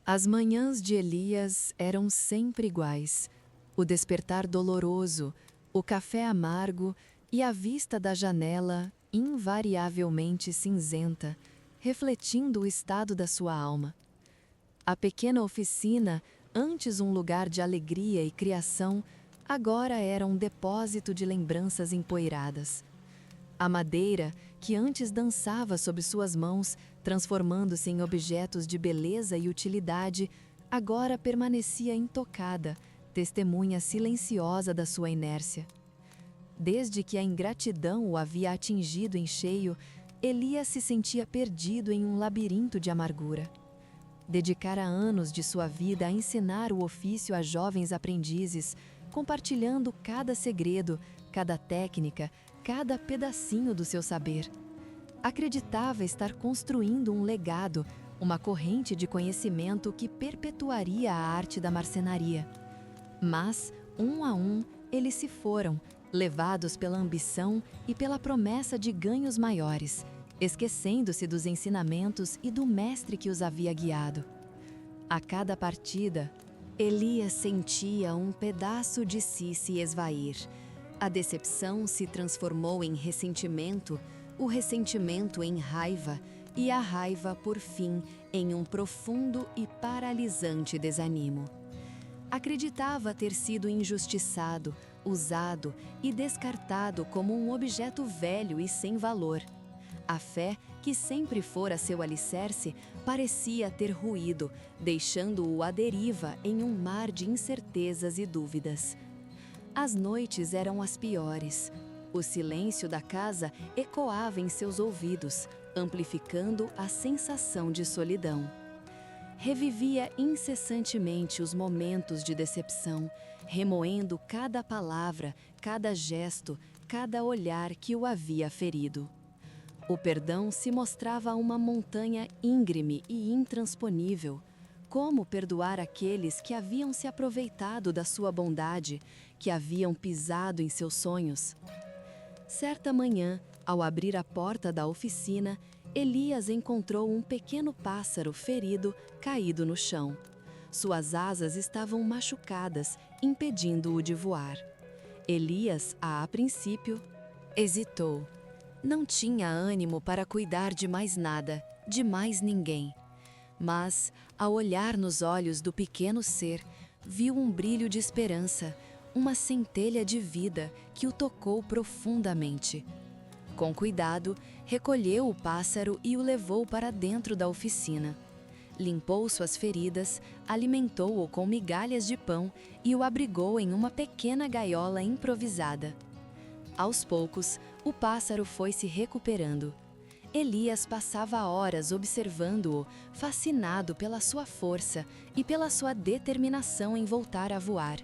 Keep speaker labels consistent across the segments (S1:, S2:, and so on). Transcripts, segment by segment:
S1: As manhãs de Elias eram sempre iguais. O despertar doloroso, o café amargo e a vista da janela invariavelmente cinzenta, refletindo o estado da sua alma. A pequena oficina, antes um lugar de alegria e criação, agora era um depósito de lembranças empoeiradas. A madeira, que antes dançava sob suas mãos, transformando-se em objetos de beleza e utilidade, agora permanecia intocada, testemunha silenciosa da sua inércia. Desde que a ingratidão o havia atingido em cheio, Elias se sentia perdido em um labirinto de amargura. Dedicara anos de sua vida a ensinar o ofício a jovens aprendizes, compartilhando cada segredo, cada técnica, cada pedacinho do seu saber. Acreditava estar construindo um legado, uma corrente de conhecimento que perpetuaria a arte da marcenaria. Mas, um a um, eles se foram, levados pela ambição e pela promessa de ganhos maiores, esquecendo-se dos ensinamentos e do mestre que os havia guiado. A cada partida, Elias sentia um pedaço de si se esvair. A decepção se transformou em ressentimento, o ressentimento em raiva e a raiva, por fim, em um profundo e paralisante desânimo. Acreditava ter sido injustiçado, usado e descartado como um objeto velho e sem valor. A fé, que sempre fora seu alicerce, parecia ter ruído, deixando-o à deriva em um mar de incertezas e dúvidas. As noites eram as piores. O silêncio da casa ecoava em seus ouvidos, amplificando a sensação de solidão. Revivia incessantemente os momentos de decepção, remoendo cada palavra, cada gesto, cada olhar que o havia ferido. O perdão se mostrava uma montanha íngreme e intransponível. Como perdoar aqueles que haviam se aproveitado da sua bondade, que haviam pisado em seus sonhos? Certa manhã, ao abrir a porta da oficina, Elias encontrou um pequeno pássaro ferido caído no chão. Suas asas estavam machucadas, impedindo-o de voar. Elias, a princípio, hesitou. Não tinha ânimo para cuidar de mais nada, de mais ninguém. Mas, ao olhar nos olhos do pequeno ser, viu um brilho de esperança, uma centelha de vida que o tocou profundamente. Com cuidado, recolheu o pássaro e o levou para dentro da oficina. Limpou suas feridas, alimentou-o com migalhas de pão e o abrigou em uma pequena gaiola improvisada. Aos poucos, o pássaro foi se recuperando. Elias passava horas observando-o, fascinado pela sua força e pela sua determinação em voltar a voar.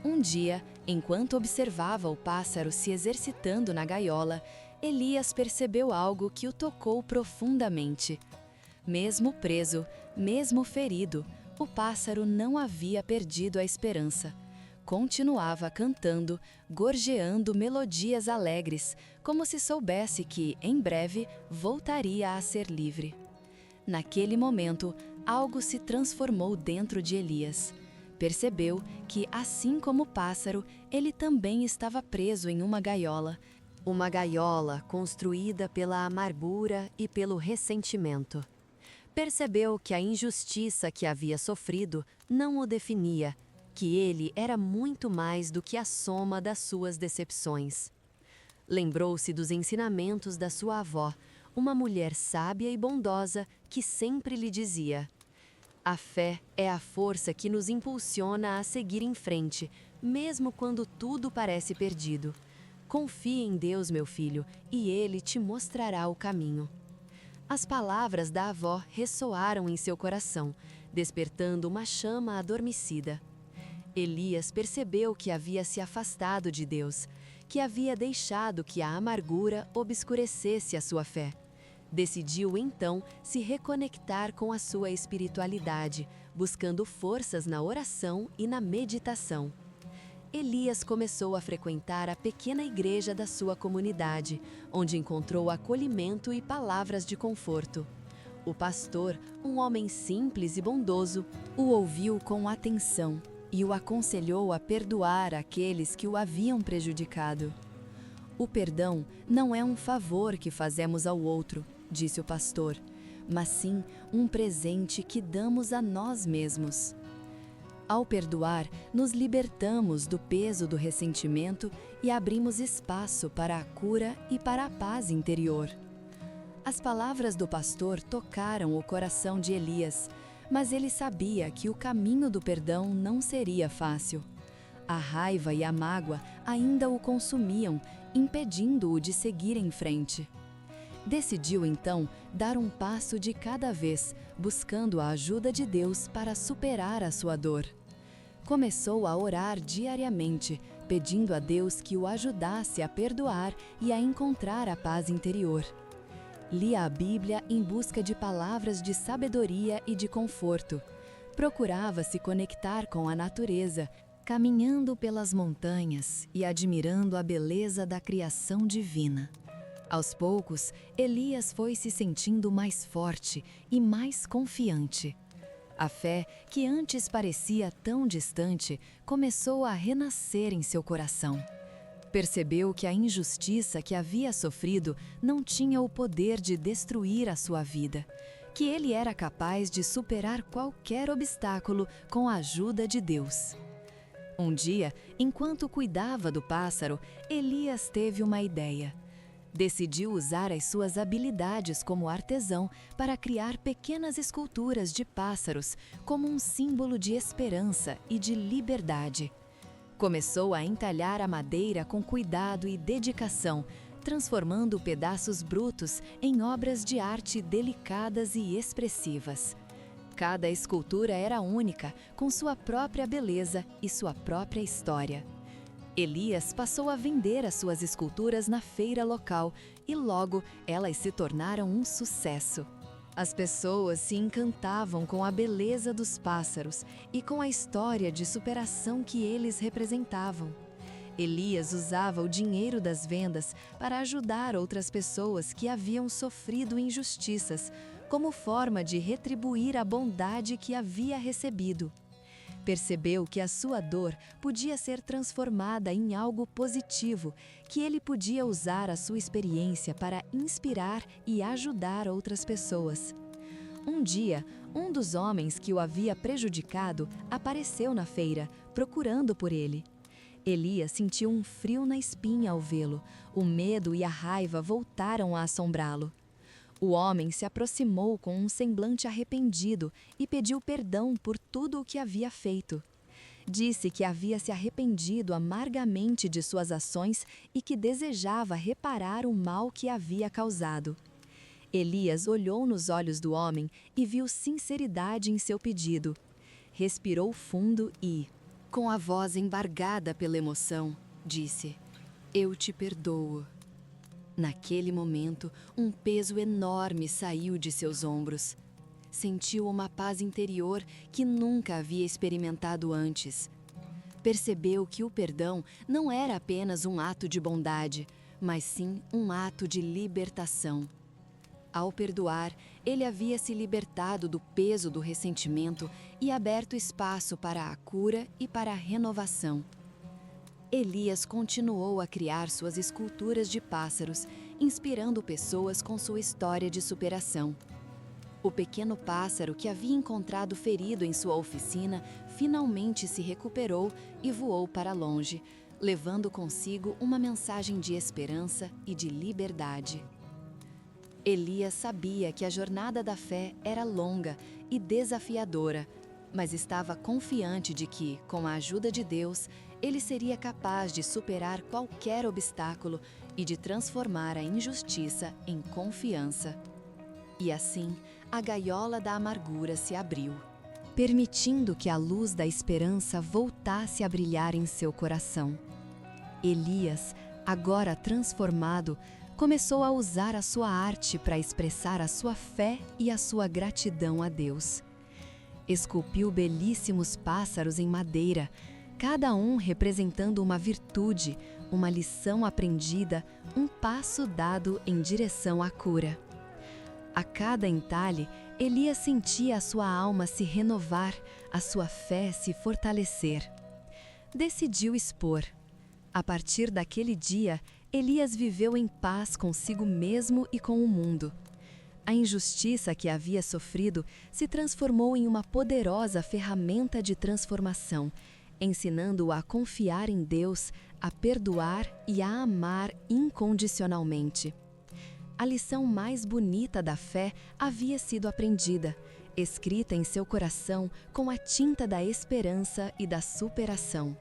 S1: Um dia, enquanto observava o pássaro se exercitando na gaiola, Elias percebeu algo que o tocou profundamente. Mesmo preso, mesmo ferido, o pássaro não havia perdido a esperança. Continuava cantando, gorjeando melodias alegres, como se soubesse que, em breve, voltaria a ser livre. Naquele momento, algo se transformou dentro de Elias. Percebeu que, assim como o pássaro, ele também estava preso em uma gaiola construída pela amargura e pelo ressentimento. Percebeu que a injustiça que havia sofrido não o definia, que ele era muito mais do que a soma das suas decepções. Lembrou-se dos ensinamentos da sua avó, uma mulher sábia e bondosa que sempre lhe dizia: "A fé é a força que nos impulsiona a seguir em frente, mesmo quando tudo parece perdido. Confie em Deus, meu filho, e Ele te mostrará o caminho." As palavras da avó ressoaram em seu coração, despertando uma chama adormecida. Elias percebeu que havia se afastado de Deus, que havia deixado que a amargura obscurecesse a sua fé. Decidiu então se reconectar com a sua espiritualidade, buscando forças na oração e na meditação. Elias começou a frequentar a pequena igreja da sua comunidade, onde encontrou acolhimento e palavras de conforto. O pastor, um homem simples e bondoso, o ouviu com atenção e o aconselhou a perdoar aqueles que o haviam prejudicado. O perdão não é um favor que fazemos ao outro, disse o pastor, mas sim um presente que damos a nós mesmos. Ao perdoar, nos libertamos do peso do ressentimento e abrimos espaço para a cura e para a paz interior. As palavras do pastor tocaram o coração de Elias, mas ele sabia que o caminho do perdão não seria fácil. A raiva e a mágoa ainda o consumiam, impedindo-o de seguir em frente. Decidiu então dar um passo de cada vez, buscando a ajuda de Deus para superar a sua dor. Começou a orar diariamente, pedindo a Deus que o ajudasse a perdoar e a encontrar a paz interior. Lia a Bíblia em busca de palavras de sabedoria e de conforto. Procurava se conectar com a natureza, caminhando pelas montanhas e admirando a beleza da criação divina. Aos poucos, Elias foi se sentindo mais forte e mais confiante. A fé, que antes parecia tão distante, começou a renascer em seu coração. Percebeu que a injustiça que havia sofrido não tinha o poder de destruir a sua vida, que ele era capaz de superar qualquer obstáculo com a ajuda de Deus. Um dia, enquanto cuidava do pássaro, Elias teve uma ideia. Decidiu usar as suas habilidades como artesão para criar pequenas esculturas de pássaros como um símbolo de esperança e de liberdade. Começou a entalhar a madeira com cuidado e dedicação, transformando pedaços brutos em obras de arte delicadas e expressivas. Cada escultura era única, com sua própria beleza e sua própria história. Elias passou a vender as suas esculturas na feira local e logo elas se tornaram um sucesso. As pessoas se encantavam com a beleza dos pássaros e com a história de superação que eles representavam. Elias usava o dinheiro das vendas para ajudar outras pessoas que haviam sofrido injustiças, como forma de retribuir a bondade que havia recebido. Percebeu que a sua dor podia ser transformada em algo positivo, que ele podia usar a sua experiência para inspirar e ajudar outras pessoas. Um dia, um dos homens que o havia prejudicado apareceu na feira, procurando por ele. Elias sentiu um frio na espinha ao vê-lo. O medo e a raiva voltaram a assombrá-lo. O homem se aproximou com um semblante arrependido e pediu perdão por tudo o que havia feito. Disse que havia se arrependido amargamente de suas ações e que desejava reparar o mal que havia causado. Elias olhou nos olhos do homem e viu sinceridade em seu pedido. Respirou fundo e, com a voz embargada pela emoção, disse: "Eu te perdoo." Naquele momento, um peso enorme saiu de seus ombros. Sentiu uma paz interior que nunca havia experimentado antes. Percebeu que o perdão não era apenas um ato de bondade, mas sim um ato de libertação. Ao perdoar, ele havia se libertado do peso do ressentimento e aberto espaço para a cura e para a renovação. Elias continuou a criar suas esculturas de pássaros, inspirando pessoas com sua história de superação. O pequeno pássaro que havia encontrado ferido em sua oficina finalmente se recuperou e voou para longe, levando consigo uma mensagem de esperança e de liberdade. Elias sabia que a jornada da fé era longa e desafiadora, mas estava confiante de que, com a ajuda de Deus, ele seria capaz de superar qualquer obstáculo e de transformar a injustiça em confiança. E assim, a gaiola da amargura se abriu, permitindo que a luz da esperança voltasse a brilhar em seu coração. Elias, agora transformado, começou a usar a sua arte para expressar a sua fé e a sua gratidão a Deus. Esculpiu belíssimos pássaros em madeira, cada um representando uma virtude, uma lição aprendida, um passo dado em direção à cura. A cada entalhe, Elias sentia a sua alma se renovar, a sua fé se fortalecer. Decidiu expor. A partir daquele dia, Elias viveu em paz consigo mesmo e com o mundo. A injustiça que havia sofrido se transformou em uma poderosa ferramenta de transformação, ensinando-o a confiar em Deus, a perdoar e a amar incondicionalmente. A lição mais bonita da fé havia sido aprendida, escrita em seu coração com a tinta da esperança e da superação.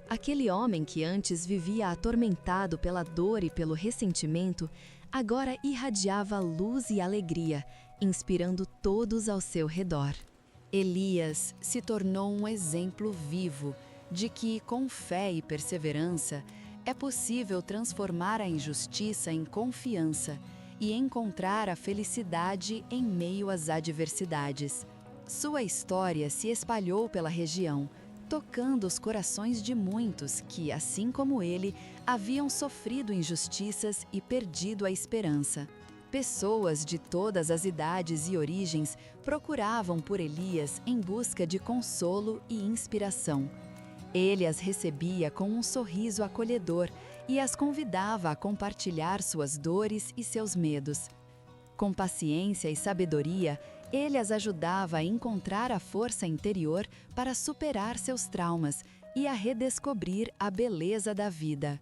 S1: Aquele homem que antes vivia atormentado pela dor e pelo ressentimento, agora irradiava luz e alegria, inspirando todos ao seu redor. Elias se tornou um exemplo vivo de que, com fé e perseverança, é possível transformar a injustiça em confiança e encontrar a felicidade em meio às adversidades. Sua história se espalhou pela região, tocando os corações de muitos que, assim como ele, haviam sofrido injustiças e perdido a esperança. Pessoas de todas as idades e origens procuravam por Elias em busca de consolo e inspiração. Ele as recebia com um sorriso acolhedor e as convidava a compartilhar suas dores e seus medos. Com paciência e sabedoria, ele as ajudava a encontrar a força interior para superar seus traumas e a redescobrir a beleza da vida.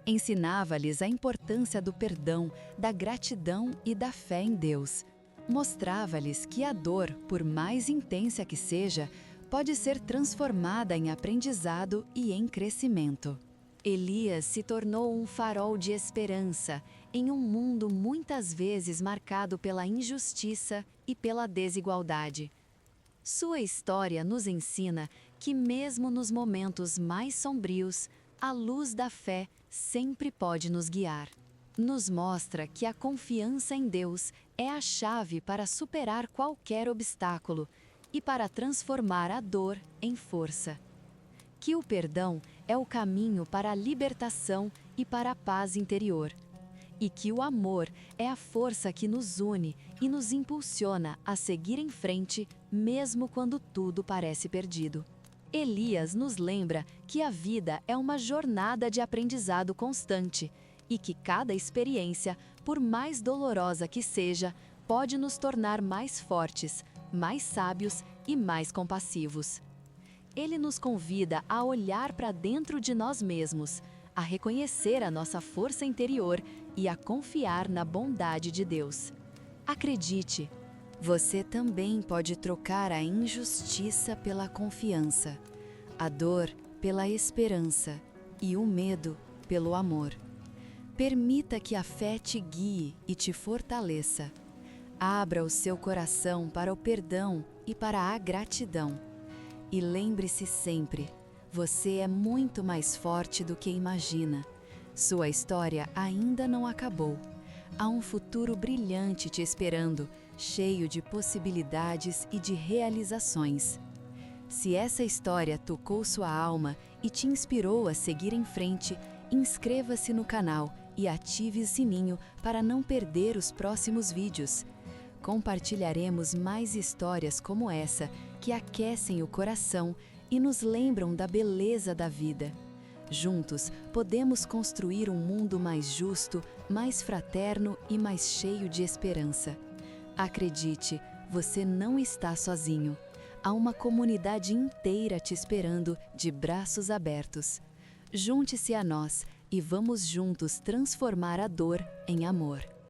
S1: Ensinava-lhes a importância do perdão, da gratidão e da fé em Deus. Mostrava-lhes que a dor, por mais intensa que seja, pode ser transformada em aprendizado e em crescimento. Elias se tornou um farol de esperança em um mundo muitas vezes marcado pela injustiça e pela desigualdade. Sua história nos ensina que, mesmo nos momentos mais sombrios, a luz da fé sempre pode nos guiar. Nos mostra que a confiança em Deus é a chave para superar qualquer obstáculo e para transformar a dor em força. Que o perdão é o caminho para a libertação e para a paz interior. E que o amor é a força que nos une e nos impulsiona a seguir em frente, mesmo quando tudo parece perdido. Elias nos lembra que a vida é uma jornada de aprendizado constante e que cada experiência, por mais dolorosa que seja, pode nos tornar mais fortes, mais sábios e mais compassivos. Ele nos convida a olhar para dentro de nós mesmos, a reconhecer a nossa força interior e a confiar na bondade de Deus. Acredite, você também pode trocar a injustiça pela confiança, a dor pela esperança e o medo pelo amor. Permita que a fé te guie e te fortaleça. Abra o seu coração para o perdão e para a gratidão. E lembre-se sempre, você é muito mais forte do que imagina. Sua história ainda não acabou. Há um futuro brilhante te esperando, cheio de possibilidades e de realizações. Se essa história tocou sua alma e te inspirou a seguir em frente, inscreva-se no canal e ative o sininho para não perder os próximos vídeos. Compartilharemos mais histórias como essa que aquecem o coração e nos lembram da beleza da vida. Juntos, podemos construir um mundo mais justo, mais fraterno e mais cheio de esperança. Acredite, você não está sozinho. Há uma comunidade inteira te esperando, de braços abertos. Junte-se a nós e vamos juntos transformar a dor em amor.